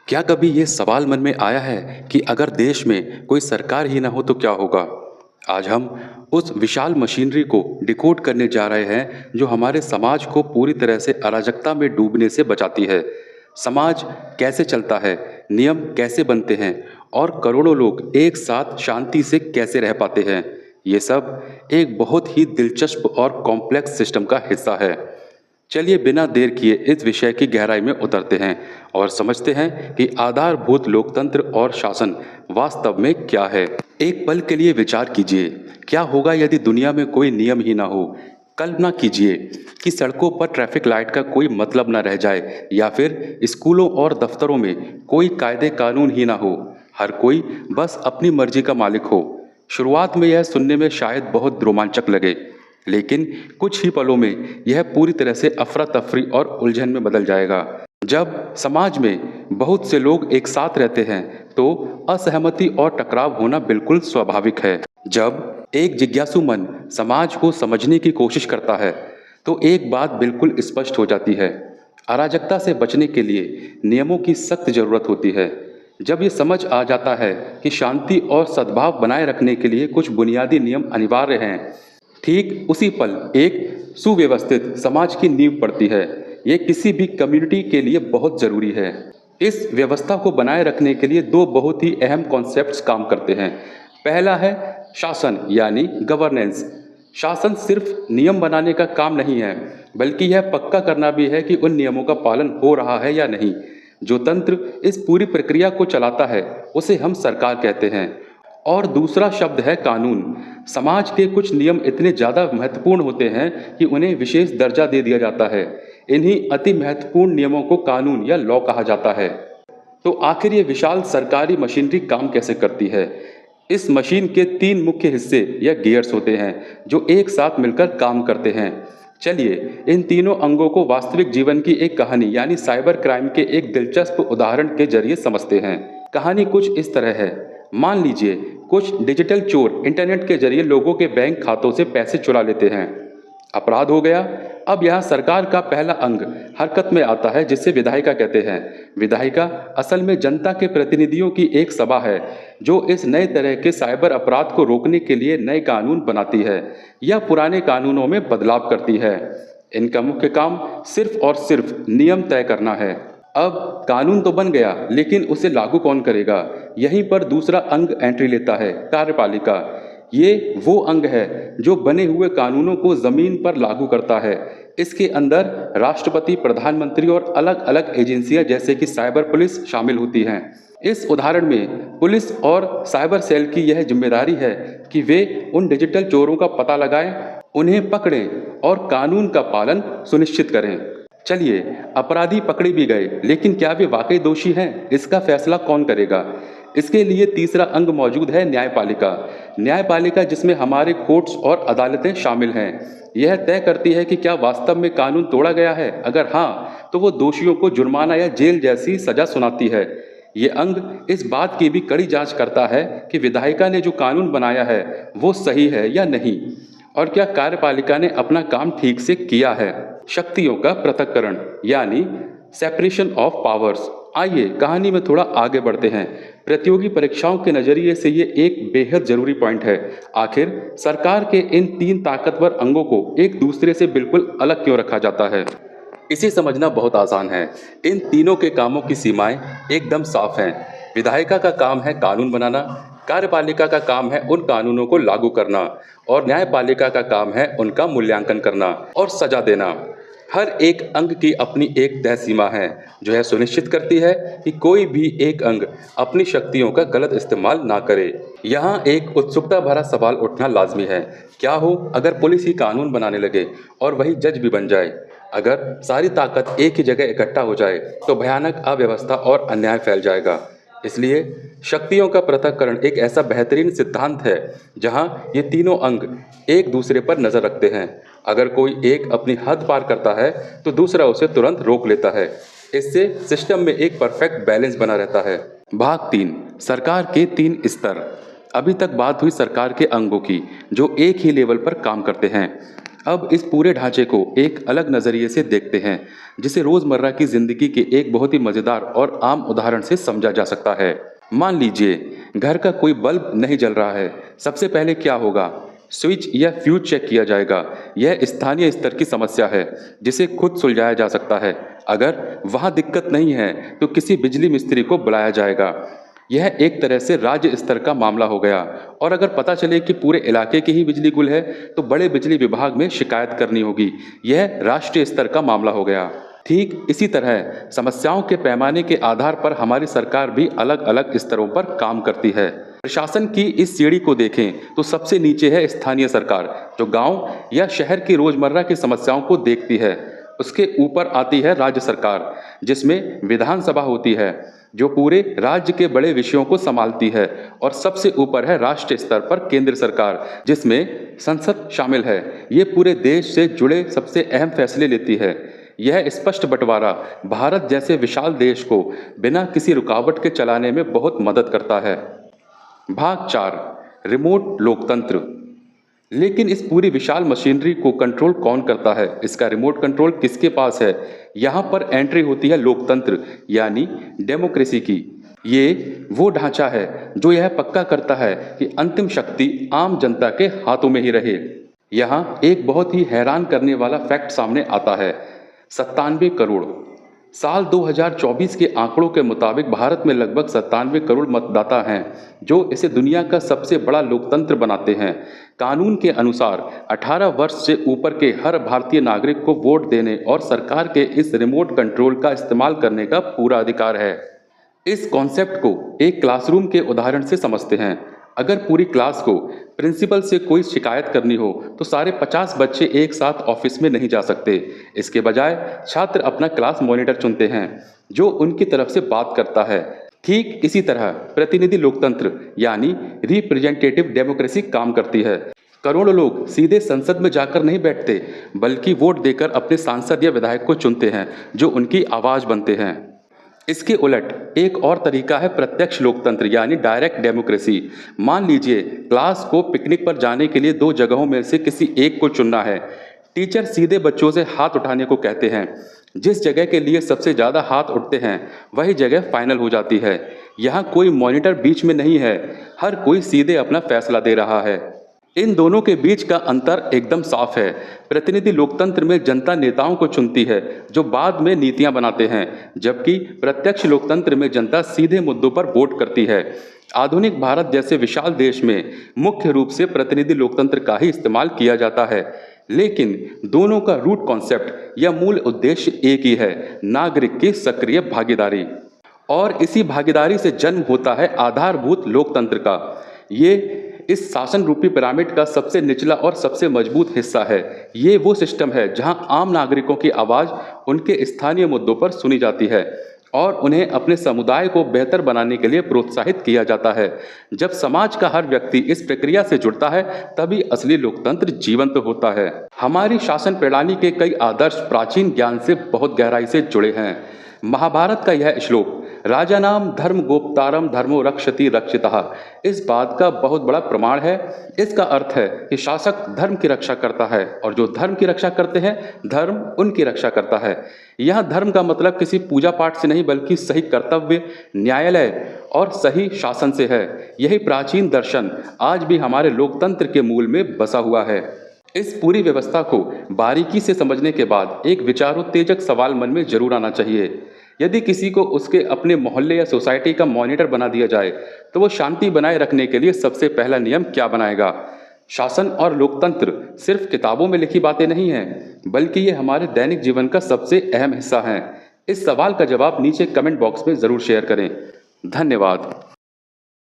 क्या कभी ये सवाल मन में आया है कि अगर देश में कोई सरकार ही ना हो तो क्या होगा? आज हम उस विशाल मशीनरी को डिकोड करने जा रहे हैं जो हमारे समाज को पूरी तरह से अराजकता में डूबने से बचाती है। समाज कैसे चलता है, नियम कैसे बनते हैं और करोड़ों लोग एक साथ शांति से कैसे रह पाते हैं, ये सब एक बहुत ही दिलचस्प और कॉम्प्लेक्स सिस्टम का हिस्सा है। चलिए बिना देर किए इस विषय की गहराई में उतरते हैं और समझते हैं कि आधारभूत लोकतंत्र और शासन वास्तव में क्या है। एक पल के लिए विचार कीजिए, क्या होगा यदि दुनिया में कोई नियम ही ना हो। कल्पना कीजिए कि सड़कों पर ट्रैफिक लाइट का कोई मतलब ना रह जाए या फिर स्कूलों और दफ्तरों में कोई कायदे कानून ही ना हो। हर कोई बस अपनी मर्जी का मालिक हो। शुरुआत में यह सुनने में शायद बहुत रोमांचक लगे, लेकिन कुछ ही पलों में यह पूरी तरह से अफरा तफरी और उलझन में बदल जाएगा। जब समाज में बहुत से लोग एक साथ रहते हैं तो असहमति और टकराव होना बिल्कुल स्वाभाविक है। जब एक जिज्ञासु मन समाज को समझने की कोशिश करता है तो एक बात बिल्कुल स्पष्ट हो जाती है, अराजकता से बचने के लिए नियमों की सख्त जरूरत होती है। जब ये समझ आ जाता है कि शांति और सद्भाव बनाए रखने के लिए कुछ बुनियादी नियम अनिवार्य हैं, ठीक उसी पल एक सुव्यवस्थित समाज की नींव पड़ती है। ये किसी भी कम्युनिटी के लिए बहुत ज़रूरी है। इस व्यवस्था को बनाए रखने के लिए दो बहुत ही अहम कॉन्सेप्ट्स काम करते हैं। पहला है शासन यानी गवर्नेंस। शासन सिर्फ नियम बनाने का काम नहीं है, बल्कि यह पक्का करना भी है कि उन नियमों का पालन हो रहा है या नहीं। जो तंत्र इस पूरी प्रक्रिया को चलाता है उसे हम सरकार कहते हैं। और दूसरा शब्द है कानून। समाज के कुछ नियम इतने ज़्यादा महत्वपूर्ण होते हैं कि उन्हें विशेष दर्जा दे दिया जाता है। इन्हीं अति महत्वपूर्ण नियमों को कानून या लॉ कहा जाता है। तो आखिर ये विशाल सरकारी मशीनरी काम कैसे करती है? इस मशीन के तीन मुख्य हिस्से या गियर्स होते हैं जो एक साथ मिलकर काम करते हैं। चलिए इन तीनों अंगों को वास्तविक जीवन की एक कहानी यानी साइबर क्राइम के एक दिलचस्प उदाहरण के जरिए समझते हैं। कहानी कुछ इस तरह है। मान लीजिए कुछ डिजिटल चोर इंटरनेट के जरिए लोगों के बैंक खातों से पैसे चुरा लेते हैं। अपराध हो गया। अब यहाँ सरकार का पहला अंग हरकत में आता है जिसे विधायिका कहते हैं। विधायिका असल में जनता के प्रतिनिधियों की एक सभा है जो इस नए तरह के साइबर अपराध को रोकने के लिए नए कानून बनाती है या पुराने कानूनों में बदलाव करती है। इनका मुख्य काम सिर्फ और सिर्फ नियम तय करना है। अब कानून तो बन गया, लेकिन उसे लागू कौन करेगा? यहीं पर दूसरा अंग एंट्री लेता है, कार्यपालिका। ये वो अंग है जो बने हुए कानूनों को जमीन पर लागू करता है। इसके अंदर राष्ट्रपति, प्रधानमंत्री और अलग अलग एजेंसियां जैसे कि साइबर पुलिस शामिल होती हैं। इस उदाहरण में पुलिस और साइबर सेल की यह जिम्मेदारी है कि वे उन डिजिटल चोरों का पता लगाएं, उन्हें पकड़ें और कानून का पालन सुनिश्चित करें। चलिए अपराधी पकड़े भी गए, लेकिन क्या वे वाकई दोषी हैं? इसका फैसला कौन करेगा? इसके लिए तीसरा अंग मौजूद है, न्यायपालिका। न्यायपालिका जिसमें हमारे कोर्ट्स और अदालतें शामिल हैं। यह तय करती है कि क्या वास्तव में कानून तोड़ा गया है। अगर हाँ, तो वो दोषियों को जुर्माना या जेल जैसी सजा सुनाती है। ये अंग इस बात की भी कड़ी जांच करता है कि विधायिका ने जो कानून बनाया है वो सही है या नहीं, और क्या कार्यपालिका ने अपना काम ठीक से किया है। शक्तियों का पृथक्करण यानी सेपरेशन ऑफ पावर्स। आइए कहानी में थोड़ा आगे बढ़ते हैं। प्रतियोगी परीक्षाओं के नजरिए से ये एक बेहद जरूरी पॉइंट है। आखिर सरकार के इन तीन ताकतवर अंगों को एक दूसरे से बिल्कुल अलग क्यों रखा जाता है? इसे समझना बहुत आसान है। इन तीनों के कामों की सीमाएं एकदम साफ हैं। विधायिका का काम है कानून बनाना, कार्यपालिका का काम है उन कानूनों को लागू करना, और न्यायपालिका का काम है उनका मूल्यांकन करना और सजा देना। हर एक अंग की अपनी एक तय सीमा है जो यह सुनिश्चित करती है कि कोई भी एक अंग अपनी शक्तियों का गलत इस्तेमाल ना करे। यहाँ एक उत्सुकता भरा सवाल उठना लाजमी है। क्या हो अगर पुलिस ही कानून बनाने लगे और वही जज भी बन जाए? अगर सारी ताकत एक ही जगह इकट्ठा हो जाए तो भयानक अव्यवस्था और अन्याय फैल जाएगा। इसलिए शक्तियों का पृथक्करण एक ऐसा बेहतरीन सिद्धांत है जहां ये तीनों अंग एक दूसरे पर नजर रखते हैं। अगर कोई एक अपनी हद पार करता है तो दूसरा उसे तुरंत रोक लेता है। इससे सिस्टम में एक परफेक्ट बैलेंस बना रहता है। भाग 3, सरकार के 3 स्तर। अभी तक बात हुई सरकार के अंगों की जो एक ही लेवल पर काम करते हैं। अब इस पूरे ढांचे को एक अलग नज़रिए से देखते हैं, जिसे रोज़मर्रा की ज़िंदगी के एक बहुत ही मज़ेदार और आम उदाहरण से समझा जा सकता है। मान लीजिए घर का कोई बल्ब नहीं जल रहा है। सबसे पहले क्या होगा? स्विच या फ्यूज चेक किया जाएगा। यह स्थानीय स्तर की समस्या है, जिसे खुद सुलझाया जा सकता है। अगर वहाँ दिक्कत नहीं है तो किसी बिजली मिस्त्री को बुलाया जाएगा। यह एक तरह से राज्य स्तर का मामला हो गया। और अगर पता चले कि पूरे इलाके की ही बिजली गुल है तो बड़े बिजली विभाग में शिकायत करनी होगी। यह राष्ट्रीय स्तर का मामला हो गया। ठीक इसी तरह समस्याओं के पैमाने के आधार पर हमारी सरकार भी अलग अलग स्तरों पर काम करती है। प्रशासन की इस सीढ़ी को देखें तो सबसे नीचे है स्थानीय सरकार, जो गांव या शहर की रोजमर्रा की समस्याओं को देखती है। उसके ऊपर आती है राज्य सरकार, जिसमें विधानसभा होती है, जो पूरे राज्य के बड़े विषयों को संभालती है। और सबसे ऊपर है राष्ट्रीय स्तर पर केंद्र सरकार, जिसमें संसद शामिल है। ये पूरे देश से जुड़े सबसे अहम फैसले लेती है। यह स्पष्ट बंटवारा भारत जैसे विशाल देश को बिना किसी रुकावट के चलाने में बहुत मदद करता है। भाग 4, रिमोट लोकतंत्र। लेकिन इस पूरी विशाल मशीनरी को कंट्रोल कौन करता है? इसका रिमोट कंट्रोल किसके पास है? यहाँ पर एंट्री होती है लोकतंत्र यानी डेमोक्रेसी की। ये वो ढांचा है जो यह पक्का करता है कि अंतिम शक्ति आम जनता के हाथों में ही रहे। यहाँ एक बहुत ही हैरान करने वाला फैक्ट सामने आता है। 97 करोड़। साल 2024 के आंकड़ों के मुताबिक भारत में लगभग 97 करोड़ मतदाता हैं, जो इसे दुनिया का सबसे बड़ा लोकतंत्र बनाते हैं। कानून के अनुसार 18 वर्ष से ऊपर के हर भारतीय नागरिक को वोट देने और सरकार के इस रिमोट कंट्रोल का इस्तेमाल करने का पूरा अधिकार है। इस कॉन्सेप्ट को एक क्लासरूम के उदाहरण से समझते हैं। अगर पूरी क्लास को प्रिंसिपल से कोई शिकायत करनी हो तो सारे 50 बच्चे एक साथ ऑफिस में नहीं जा सकते। इसके बजाय छात्र अपना क्लास मॉनिटर चुनते हैं, जो उनकी तरफ से बात करता है। ठीक इसी तरह प्रतिनिधि लोकतंत्र यानी रिप्रेजेंटेटिव डेमोक्रेसी काम करती है। करोड़ों लोग सीधे संसद में जाकर नहीं बैठते, बल्कि वोट देकर अपने सांसद या विधायक को चुनते हैं, जो उनकी आवाज बनते हैं। इसके उलट एक और तरीका है प्रत्यक्ष लोकतंत्र यानी डायरेक्ट डेमोक्रेसी। मान लीजिए क्लास को पिकनिक पर जाने के लिए 2 जगहों में से किसी एक को चुनना है। टीचर सीधे बच्चों से हाथ उठाने को कहते हैं। जिस जगह के लिए सबसे ज़्यादा हाथ उठते हैं वही जगह फाइनल हो जाती है। यहाँ कोई मॉनिटर बीच में नहीं है, हर कोई सीधे अपना फैसला दे रहा है। इन दोनों के बीच का अंतर एकदम साफ है। प्रतिनिधि लोकतंत्र में जनता नेताओं को चुनती है, जो बाद में नीतियां बनाते हैं, जबकि प्रत्यक्ष लोकतंत्र में जनता सीधे मुद्दों पर वोट करती है। आधुनिक भारत जैसे विशाल देश में मुख्य रूप से प्रतिनिधि लोकतंत्र का ही इस्तेमाल किया जाता है, लेकिन दोनों का रूट कॉन्सेप्ट या मूल उद्देश्य एक ही है, नागरिक की सक्रिय भागीदारी। और इसी भागीदारी से जन्म होता है आधारभूत लोकतंत्र का। ये इस शासन रूपी पिरामिड का सबसे निचला और सबसे मजबूत हिस्सा है। ये वो सिस्टम है जहां आम नागरिकों की आवाज़ उनके स्थानीय मुद्दों पर सुनी जाती है और उन्हें अपने समुदाय को बेहतर बनाने के लिए प्रोत्साहित किया जाता है। जब समाज का हर व्यक्ति इस प्रक्रिया से जुड़ता है, तभी असली लोकतंत्र जीवंत होता है। हमारी शासन प्रणाली के कई आदर्श प्राचीन ज्ञान से बहुत गहराई से जुड़े हैं। महाभारत का यह श्लोक, राजानाम धर्म गोप्तारम धर्मो रक्षति रक्षितः, इस बात का बहुत बड़ा प्रमाण है। इसका अर्थ है कि शासक धर्म की रक्षा करता है और जो धर्म की रक्षा करते हैं, धर्म उनकी रक्षा करता है। यह धर्म का मतलब किसी पूजा पाठ से नहीं, बल्कि सही कर्तव्य, न्यायालय और सही शासन से है। यही प्राचीन दर्शन आज भी हमारे लोकतंत्र के मूल में बसा हुआ है। इस पूरी व्यवस्था को बारीकी से समझने के बाद एक विचारोत्तेजक सवाल मन में जरूर आना चाहिए। यदि किसी को उसके अपने मोहल्ले या सोसाइटी का मॉनिटर बना दिया जाए, तो वो शांति बनाए रखने के लिए सबसे पहला नियम क्या बनाएगा? शासन और लोकतंत्र सिर्फ किताबों में लिखी बातें नहीं हैं, बल्कि ये हमारे दैनिक जीवन का सबसे अहम हिस्सा हैं। इस सवाल का जवाब नीचे कमेंट बॉक्स में ज़रूर शेयर करें। धन्यवाद।